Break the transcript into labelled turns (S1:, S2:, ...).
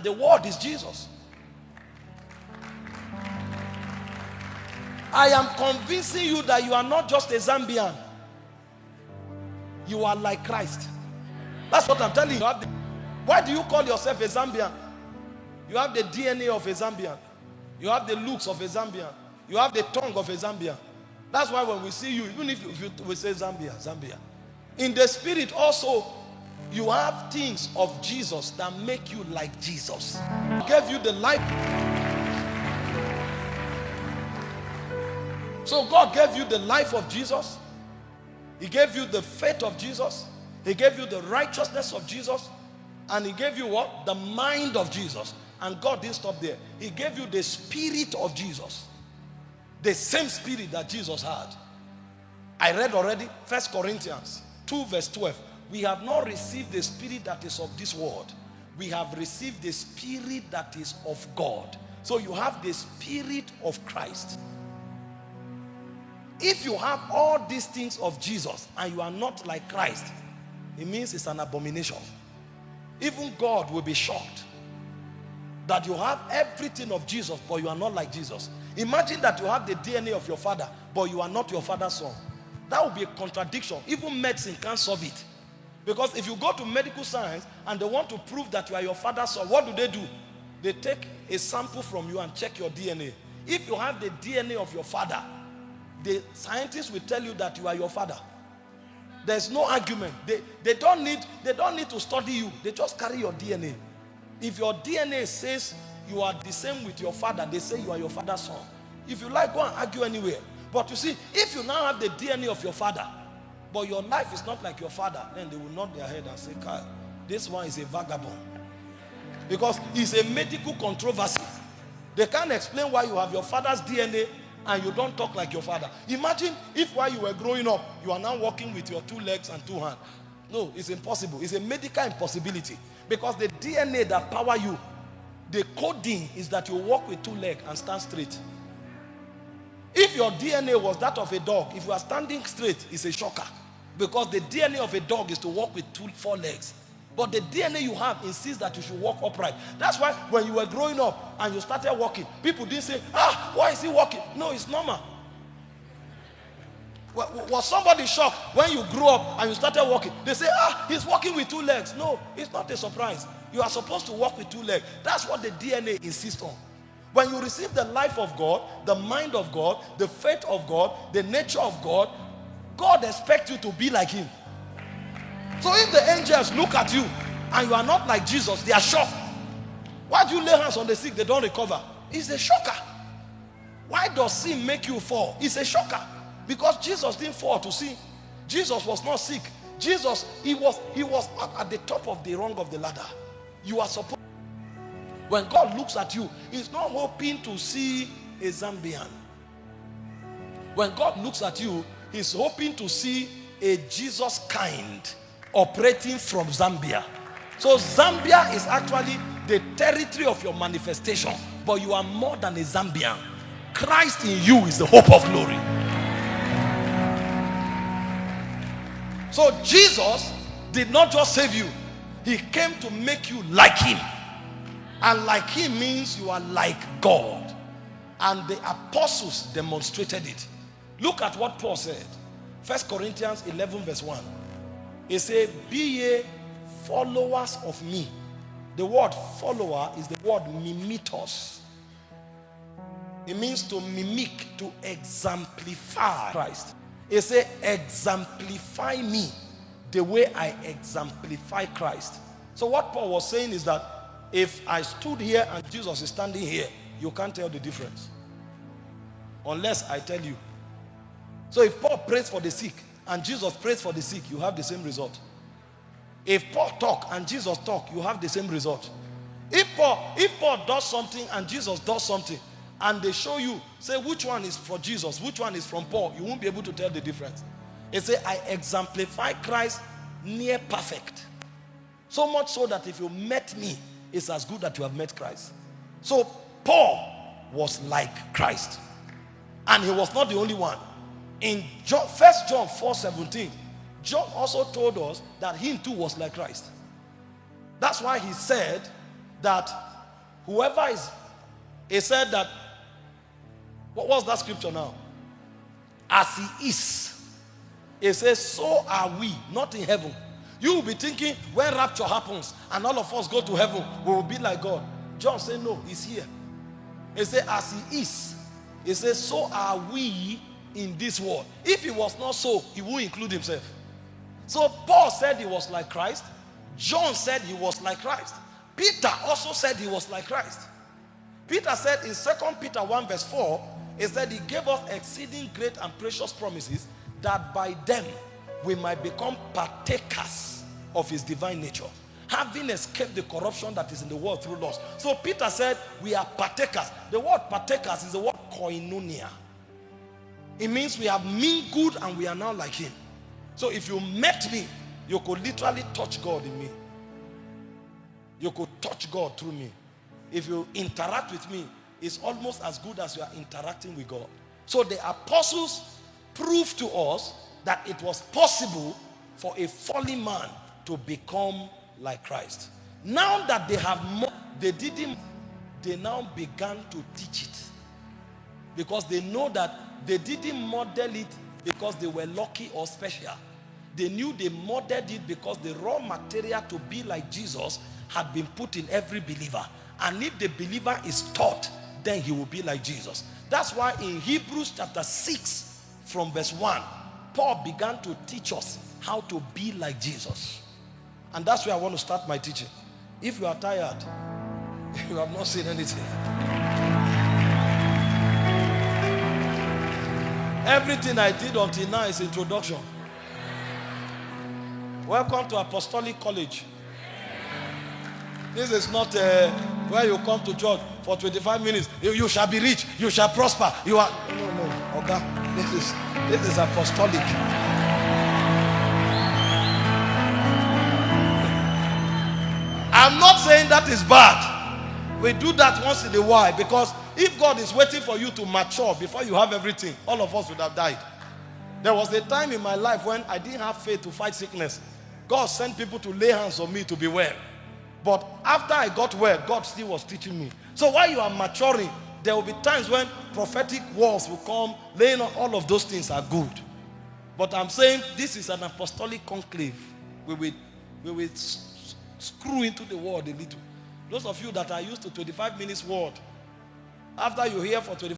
S1: and the word is Jesus. I am convincing you that you are not just a Zambian. You are like Christ. That's what I'm telling you. Why do you call yourself a Zambian? You have the DNA of a Zambian. You have the looks of a Zambian. You have the tongue of a Zambian. That's why when we see you, even if we say Zambia, Zambia. In the spirit also, you have things of Jesus that make you like Jesus. He gave you the life. So God gave you the life of Jesus. He gave you the faith of Jesus. He gave you the righteousness of Jesus. And he gave you what? The mind of Jesus. And God didn't stop there. He gave you the spirit of Jesus. The same spirit that Jesus had. I read already 1 Corinthians 2 verse 12. We have not received the spirit that is of this world. We have received the spirit that is of God. So you have the spirit of Christ. If you have all these things of Jesus and you are not like Christ, it means it's an abomination. Even God will be shocked that you have everything of Jesus but you are not like Jesus. Imagine that you have the DNA of your father but you are not your father's son. That would be a contradiction. Even medicine can't solve it. Because if you go to medical science and they want to prove that you are your father's son, what do? They take a sample from you and check your DNA. If you have the DNA of your father, the scientists will tell you that you are your father. There's no argument. They don't need to study you. They just carry your DNA. If your DNA says you are the same with your father, they say you are your father's son. If you like, go and argue anywhere. But you see, if you now have the DNA of your father, but your life is not like your father, then they will nod their head and say, Kyle, this one is a vagabond. Because it's a medical controversy. They can't explain why you have your father's DNA and you don't talk like your father. Imagine if while you were growing up, you are now walking with your 2 legs and 2 hands. No, it's impossible. It's a medical impossibility. Because the DNA that power you, the coding is that you walk with 2 legs and stand straight. If your DNA was that of a dog, if you are standing straight, it's a shocker. Because the DNA of a dog is to walk with 4 legs. But the DNA you have insists that you should walk upright. That's why when you were growing up and you started walking, people didn't say, why is he walking? No, it's normal. Was somebody shocked when you grew up and you started walking? They say, he's walking with 2 legs. No, it's not a surprise. You are supposed to walk with 2 legs. That's what the DNA insists on. When you receive the life of God, the mind of God, the faith of God, the nature of God, God expects you to be like him. So if the angels look at you and you are not like Jesus, they are shocked. Why do you lay hands on the sick, they don't recover? It's a shocker. Why does sin make you fall? It's a shocker. Because Jesus didn't fall to sin. Jesus was not sick. Jesus, he was at the top of the rung of the ladder. You are supposed. When God looks at you, he's not hoping to see a Zambian. When God looks at you, he's hoping to see a Jesus kind operating from Zambia. So Zambia is actually the territory of your manifestation, but you are more than a Zambian. Christ in you is the hope of glory. So Jesus did not just save you, he came to make you like him. And like him means you are like God. And the apostles demonstrated it. Look at what Paul said. 1 Corinthians 11 verse 1. He said, be ye followers of me. The word follower is the word mimetos. It means to mimic, to exemplify Christ. He said, exemplify me the way I exemplify Christ. So what Paul was saying is that if I stood here and Jesus is standing here, you can't tell the difference. Unless I tell you. So if Paul prays for the sick and Jesus prays for the sick, you have the same result. If Paul talk and Jesus talk, you have the same result. If Paul does something and Jesus does something, and they show you, say which one is for Jesus, which one is from Paul, you won't be able to tell the difference. It say, I exemplify Christ near perfect. So much so that if you met me, it's as good that you have met Christ. So Paul was like Christ. And he was not the only one. In 1 John 4:17, John also told us that he too was like Christ. That's why he said that Whoever is, he said that, what was that scripture now? As he is. He says, so are we, not in heaven. You will be thinking when rapture happens and all of us go to heaven, we will be like God. John said, no, he's here. He said, as he is. He says, so are we in this world. If he was not so, he would include himself. So Paul said he was like Christ. John said he was like Christ. Peter also said he was like Christ. Peter said in 2 Peter 1 verse 4, he said he gave us exceeding great and precious promises, that by them we might become partakers of his divine nature, having escaped the corruption that is in the world through lust. So Peter said we are partakers. The word partakers is the word koinonia. It means we have mingled and we are now like him. So if you met me, you could literally touch God in me. You could touch God through me. If you interact with me, it's almost as good as you are interacting with God. So the apostles proved to us that it was possible for a fallen man to become like Christ. Now that they have more, they now began to teach it. Because they know that they didn't model it because they were lucky or special. They knew they modeled it because the raw material to be like Jesus had been put in every believer. And if the believer is taught, then he will be like Jesus. That's why in Hebrews chapter 6 from verse 1, Paul began to teach us how to be like Jesus. And that's where I want to start my teaching. If you are tired, you have not seen anything. Everything I did until now is introduction. Welcome to Apostolic College. This is not where you come to church for 25 minutes. You shall be rich. You shall prosper. You are no. Okay, this is apostolic. I'm not saying that is bad. We do that once in a while, because if God is waiting for you to mature before you have everything, all of us would have died. There was a time in my life when I didn't have faith to fight sickness. God sent people to lay hands on me to be well. But after I got well, God still was teaching me. So while you are maturing, there will be times when prophetic words will come, laying on all of those things are good. But I'm saying this is an apostolic conclave. We will screw into the word a little. Those of you that are used to 25 minutes word, after you hear for 25